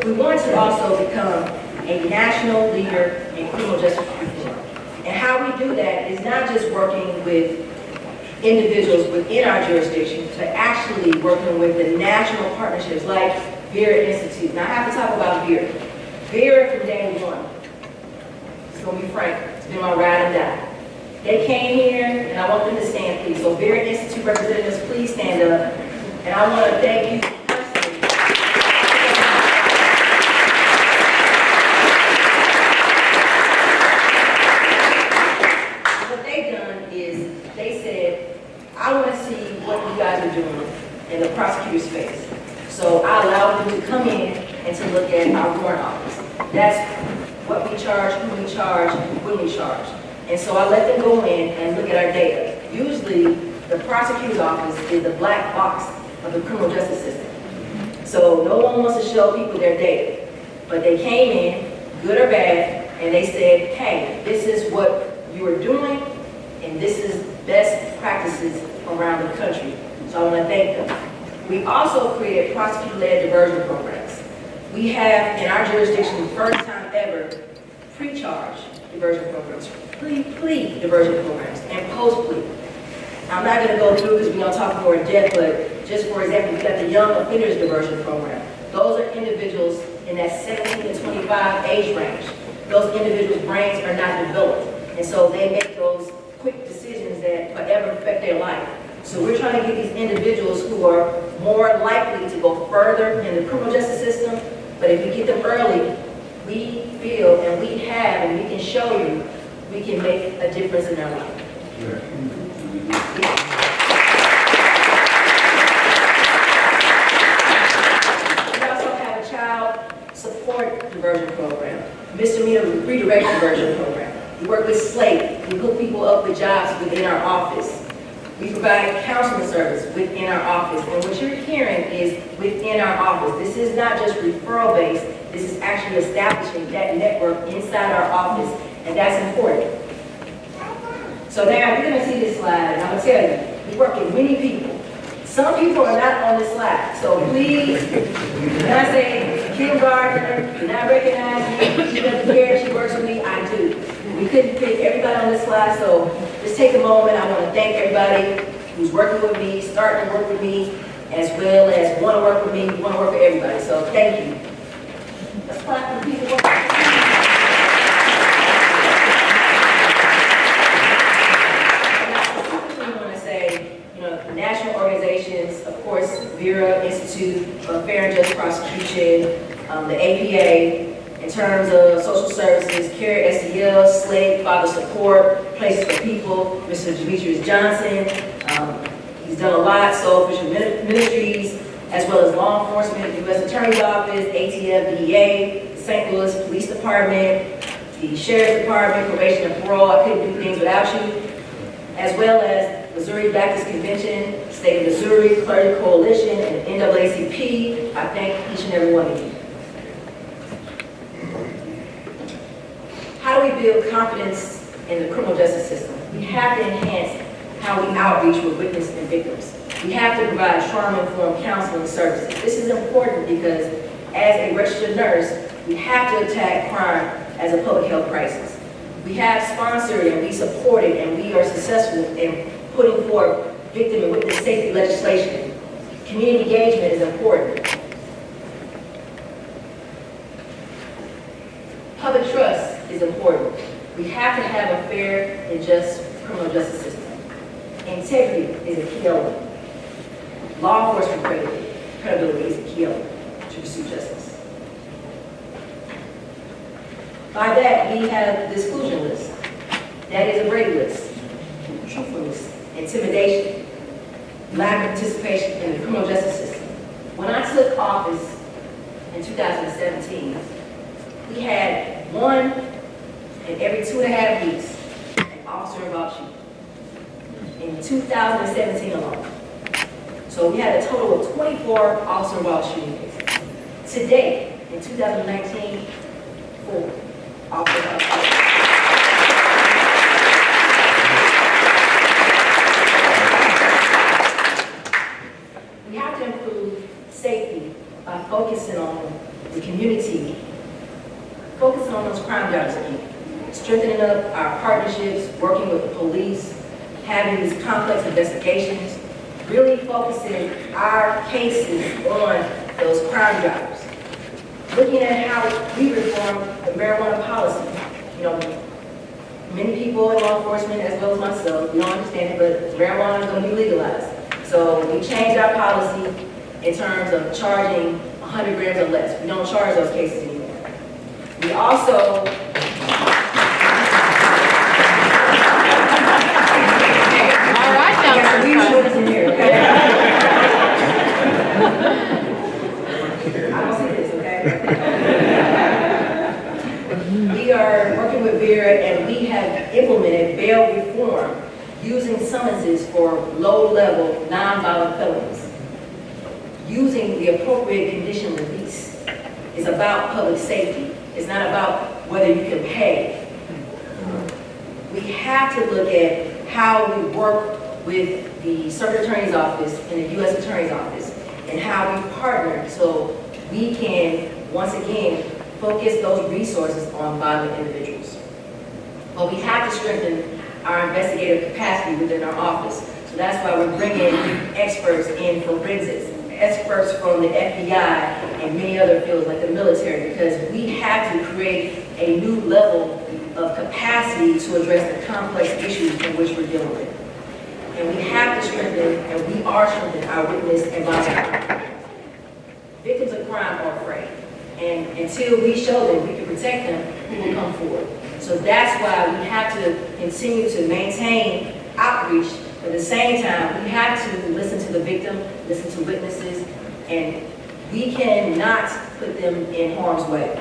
We want to also become a national leader in criminal justice reform. And how we do that is not just working with individuals within our jurisdiction, but actually working with the national partnerships like Vera Institute. Now I have to talk about Vera. Vera from day one, it's going to be frank, it's been my ride and die. They came here, and I want them to stand, please. So Vera Institute representatives, please stand up. And I want to thank you personally. What they've done is they said, I want to see what you guys are doing in the prosecutor's space. So I allowed them to come in and to look at our warrant office. That's what we charge, who we charge, when we charge. And so I let them go in and look at our data. Usually, the prosecutor's office is the black box of the criminal justice system. So no one wants to show people their data. But they came in, good or bad, and they said, hey, this is what you are doing, and this is best practices around the country. So I want to thank them. We also created prosecutor-led diversion programs. We have, in our jurisdiction, the first time ever, pre-charge diversion programs, plea diversion programs, and post-plea. I'm not going to go through because we don't talk more in depth, but just for example, we've got the Young Offenders Diversion Program. Those are individuals in that 17 to 25 age range. Those individuals' brains are not developed, and so they make those quick decisions that forever affect their life. So we're trying to get these individuals who are more likely to go further in the criminal justice system, but if we get them early, we feel and we have and we can show you we can make a difference in their life. We also have a child support diversion program, misdemeanor redirect diversion program. We work with SLATE. We hook people up with jobs within our office. We provide counseling service within our office. And what you're hearing is within our office. This is not just referral based. This is actually establishing that network inside our office. And that's important. So now you're going to see this slide, and I'm going to tell you, we work with many people. Some people are not on this slide. So please, when I say Kim Gardner, do not recognize me, she doesn't care, she works with me, I do. We couldn't pick everybody on this slide, so just take a moment. I want to thank everybody who's working with me, starting to work with me, as well as want to work with me, want to work with everybody. So thank you. Let's clap for the people. National organizations, of course, Vera Institute for Fair and Just Prosecution, the APA, in terms of social services, CARE, SEL, SLATE, Father Support, Places for People, Mr. Demetrius Johnson. He's done a lot, Soulfish Ministries, as well as law enforcement, U.S. Attorney's Office, ATF, DEA, the St. Louis Police Department, the Sheriff's Department, Probation and Parole. I couldn't do things without you, as well as Missouri Baptist Convention, State of Missouri, Clergy Coalition, and the NAACP. I thank each and every one of you. How do we build confidence in the criminal justice system? We have to enhance how we outreach with witnesses and victims. We have to provide trauma-informed counseling services. This is important because as a registered nurse, we have to attack crime as a public health crisis. We have sponsored and we supported and we are successful in putting forth victim and witness safety legislation. Community engagement is important. Public trust is important. We have to have a fair and just criminal justice system. Integrity is a key element. Law enforcement credibility is a key element to pursue justice. By that, we have the exclusion list. That is a rape list. Truthfulness, intimidation, lack of participation in the criminal justice system. When I took office in 2017, we had one in every 2.5 weeks an officer involved shooting. In 2017 alone. So we had a total of 24 officer involved shooting cases. Today, in 2019, 4 officer involved shootings. We have to improve safety by focusing on the community. community, focusing on those crime drivers again, strengthening up our partnerships, working with the police, having these complex investigations, really focusing our cases on those crime drivers. Looking at how we reform the marijuana policy. You know, many people in law enforcement, as well as myself, we don't understand it, but marijuana is going to be legalized. So we changed our policy in terms of charging 100 grams or less. We don't charge those cases anymore. We also in here, okay? I don't see this, okay? We are working with Vera and we have implemented bail reform using summonses for low-level, non-violent felonies. Using the appropriate condition release is about public safety. It's not about whether you can pay. We have to look at how we work with the Circuit Attorney's Office and the U.S. Attorney's Office and how we partner so we can, once again, focus those resources on violent individuals. But we have to strengthen our investigative capacity within our office. So that's why we're bringing experts in forensics, experts from the FBI and many other fields like the military, because we have to create a new level of capacity to address the complex issues in which we're dealing with. And we have to strengthen, and we are strengthening our witness and bystander. Victims of crime are afraid. And until we show them we can protect them, who will come forward. So that's why we have to continue to maintain outreach. At the same time, we have to listen to the victim, listen to witnesses, and we cannot put them in harm's way.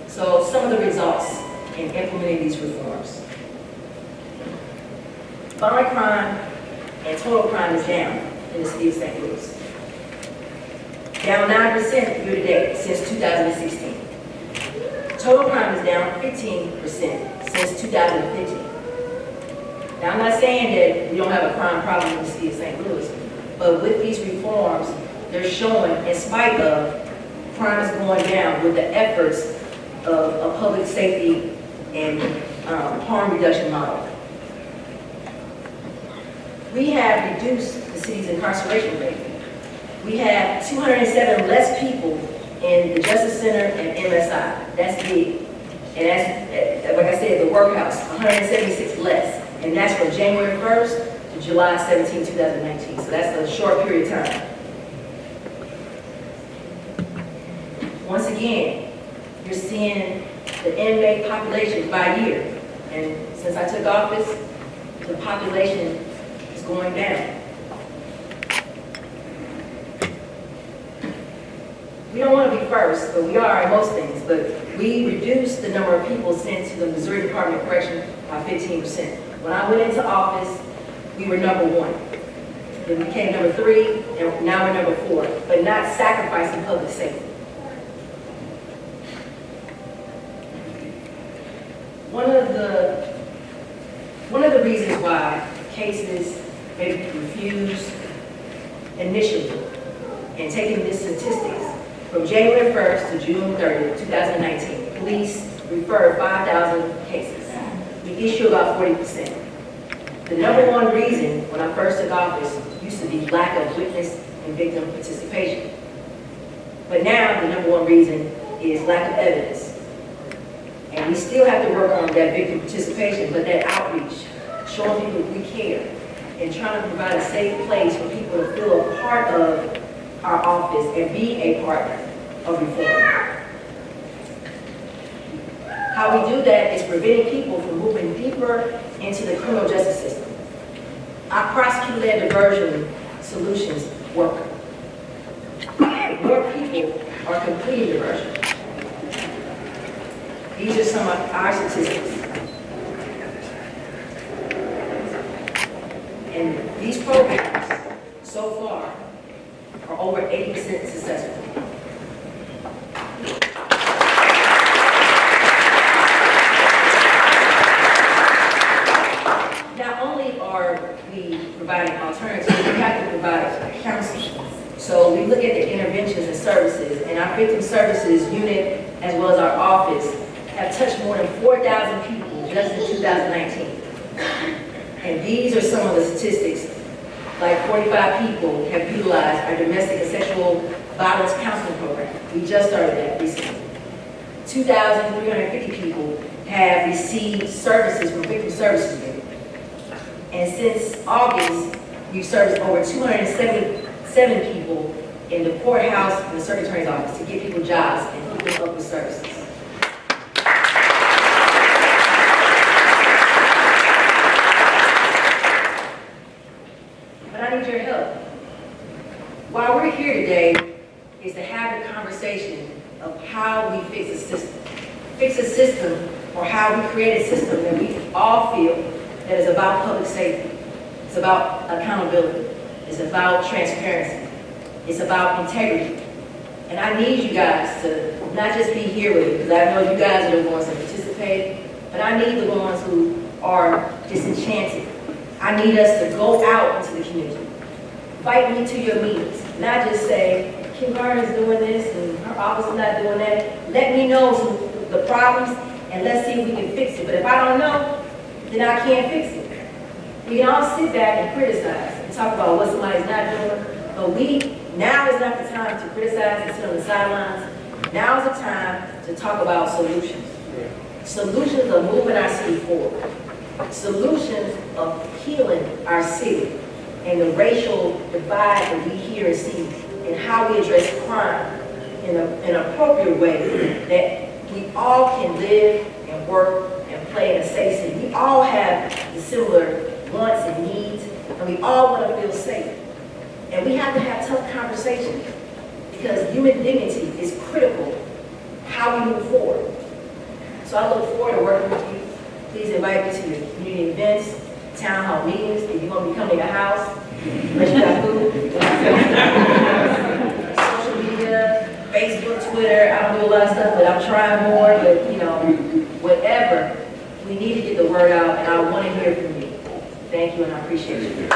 So some of the results in implementing these reforms. Violent crime and total crime is down in the city of St. Louis. Down 9% year-to-date since 2016. Total crime is down 15% since 2015. Now, I'm not saying that we don't have a crime problem in the city of St. Louis, but with these reforms, they're showing, in spite of, crime is going down with the efforts of a public safety and harm reduction model. We have reduced the city's incarceration rate. We have 207 less people in the Justice Center and MSI. That's big. And that's, like I said, the workhouse, 176 less. And that's from January 1st to July 17, 2019. So that's a short period of time. Once again, you're seeing the inmate population by year. And since I took office, the population is going down. We don't want to be first, but we are in most things. But we reduced the number of people sent to the Missouri Department of Correction by 15%. When I went into office, we were number 1. Then we became number 3, and now we're number 4, but not sacrificing public safety. One of the reasons why cases may be refused initially, and taking the statistics, from January 1st to June 30th, 2019, police referred 5,000 cases. We issue about 40%. The number one reason when I first took office used to be lack of witness and victim participation. But now the number one reason is lack of evidence. And we still have to work on that victim participation, but that outreach, showing people we care, and trying to provide a safe place for people to feel a part of our office and be a partner of reform. How we do that is preventing people from moving deeper into the criminal justice system. Our prosecutor-led diversion solutions work. More people are completing diversion. These are some of our statistics. And these programs, so far, are over 80% successful. Not only are we providing alternatives, we have to provide counseling. So we look at the interventions and services and our victim services unit, as well as our office, have touched more than 4,000 people just in 2019. And these are some of the statistics. Like 45 people have utilized our domestic and sexual violence counseling program. We just started that recently. 2,350 people have received services from Victim Services Unit. And since August, we've serviced over 277 people in the courthouse and the Circuit Attorney's office to get people jobs and hook them up with services. But I need your help. Why we're here today is to have a conversation of how we fix a system. Fix a system, or how we create a system that we all feel that is about public safety. It's about accountability. It's about transparency. It's about integrity. And I need you guys to not just be here with it, because I know you guys are the ones that participate, but I need the ones who are disenchanted. I need us to go out into the community. Invite me to your meetings. Not just say, Kim Gardner is doing this and her office is not doing that. Let me know the problems and let's see if we can fix it. But if I don't know, then I can't fix it. We can all sit back and criticize and talk about what somebody's not doing, but now is not the time to criticize and sit on the sidelines. Now is the time to talk about solutions. Solutions of moving our city forward. Solutions of healing our city and the racial divide that we hear and see, and how we address crime in an appropriate way that we all can live and work and play in a safe city. We all have the similar wants and needs, and we all want to feel safe. And we have to have tough conversations, because human dignity is critical how we move forward. So I look forward to working with you. Please invite me to your community events, town hall meetings. If you want me to come to your house, unless you got food. Social media, Facebook, Twitter. I don't do a lot of stuff, but I'm trying more. But whatever, we need to get the word out, and I want to hear from you. Thank you, and I appreciate you.